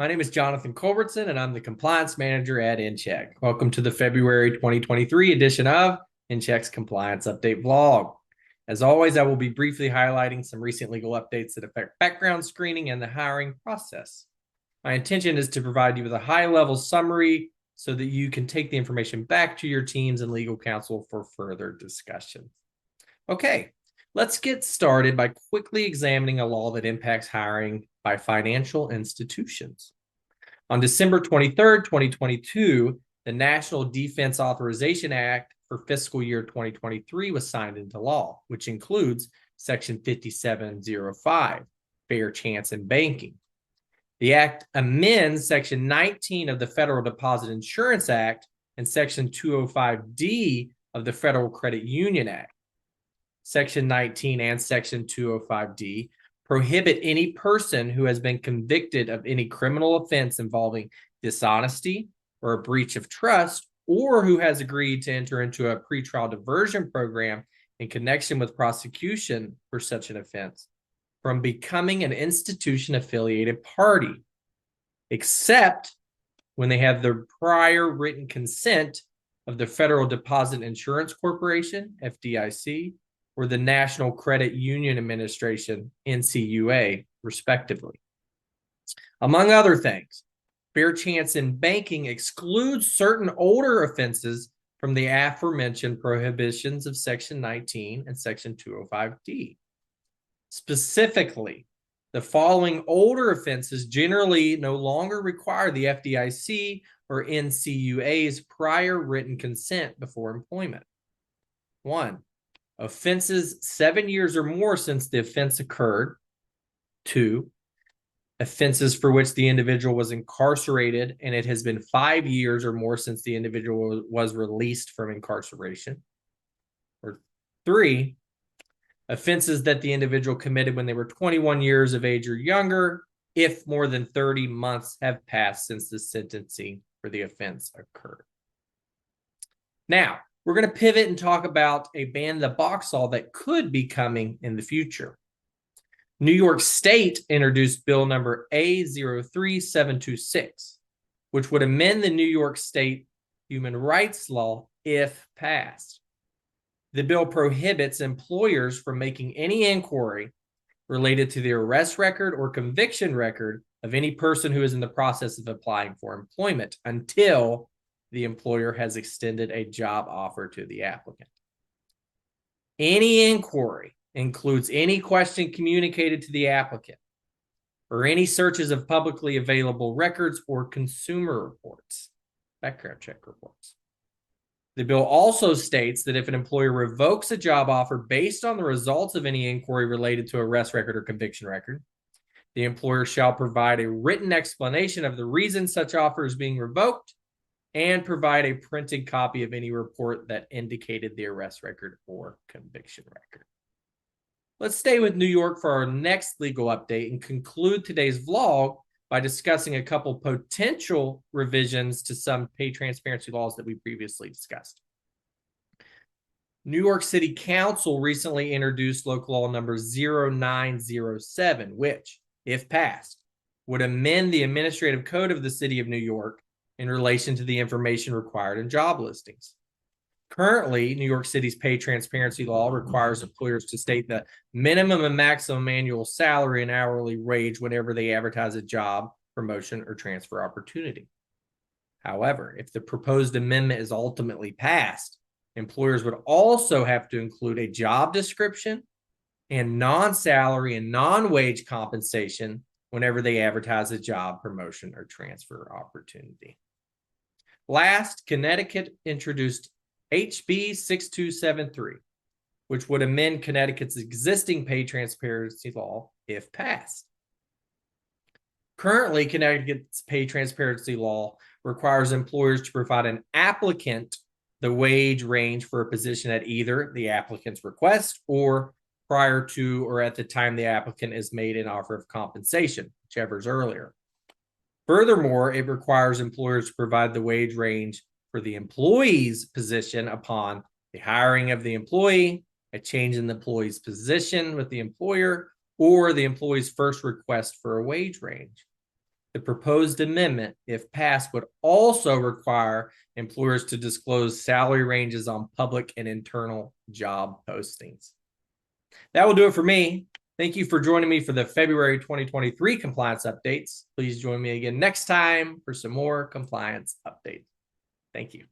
My name is Jonathan Culbertson, and I'm the Compliance Manager at InCheck. Welcome to the February 2023 edition of InCheck's Compliance Update Vlog. As always, I will be briefly highlighting some recent legal updates that affect background screening and the hiring process. My intention is to provide you with a high-level summary so that you can take the information back to your teams and legal counsel for further discussion. Okay, let's get started by quickly examining a law that impacts hiring by financial institutions. On December 23rd, 2022, the National Defense Authorization Act for fiscal year 2023 was signed into law, which includes Section 5705, Fair Chance in Banking. The act amends Section 19 of the Federal Deposit Insurance Act and Section 205D of the Federal Credit Union Act. Section 19 and Section 205D prohibit any person who has been convicted of any criminal offense involving dishonesty or a breach of trust, or who has agreed to enter into a pretrial diversion program in connection with prosecution for such an offense, from becoming an institution-affiliated party, except when they have the prior written consent of the Federal Deposit Insurance Corporation, FDIC, or the National Credit Union Administration, NCUA, respectively. Among other things, Fair Chance in Banking excludes certain older offenses from the aforementioned prohibitions of Section 19 and Section 205D. Specifically, the following older offenses generally no longer require the FDIC or NCUA's prior written consent before employment. 1. Offenses 7 years or more since the offense occurred. 2. Offenses for which the individual was incarcerated and it has been 5 years or more since the individual was released from incarceration. Or 3. Offenses that the individual committed when they were 21 years of age or younger, if more than 30 months have passed since the sentencing for the offense occurred. Now, we're going to pivot and talk about a ban-the-box law that could be coming in the future. New York State introduced bill number A03726, which would amend the New York State human rights law if passed. The bill prohibits employers from making any inquiry related to the arrest record or conviction record of any person who is in the process of applying for employment until the employer has extended a job offer to the applicant. Any inquiry includes any question communicated to the applicant or any searches of publicly available records or consumer reports, background check reports. The bill also states that if an employer revokes a job offer based on the results of any inquiry related to arrest record or conviction record, the employer shall provide a written explanation of the reason such offer is being revoked and provide a printed copy of any report that indicated the arrest record or conviction record. Let's stay with New York for our next legal update and conclude today's vlog by discussing a couple potential revisions to some pay transparency laws that we previously discussed. New York City Council recently introduced local law number 0907, which, if passed, would amend the administrative code of the city of New York in relation to the information required in job listings. Currently, New York City's pay transparency law requires employers to state the minimum and maximum annual salary and hourly wage whenever they advertise a job, promotion, or transfer opportunity. However, if the proposed amendment is ultimately passed, employers would also have to include a job description and non-salary and non-wage compensation whenever they advertise a job, promotion, or transfer opportunity. Last, Connecticut introduced HB 6273, which would amend Connecticut's existing pay transparency law if passed. Currently, Connecticut's pay transparency law requires employers to provide an applicant the wage range for a position at either the applicant's request or prior to or at the time the applicant is made an offer of compensation, whichever is earlier. Furthermore, it requires employers to provide the wage range for the employee's position upon the hiring of the employee, a change in the employee's position with the employer, or the employee's first request for a wage range. The proposed amendment, if passed, would also require employers to disclose salary ranges on public and internal job postings. That will do it for me. Thank you for joining me for the February 2023 compliance updates. Please join me again next time for some more compliance updates. Thank you.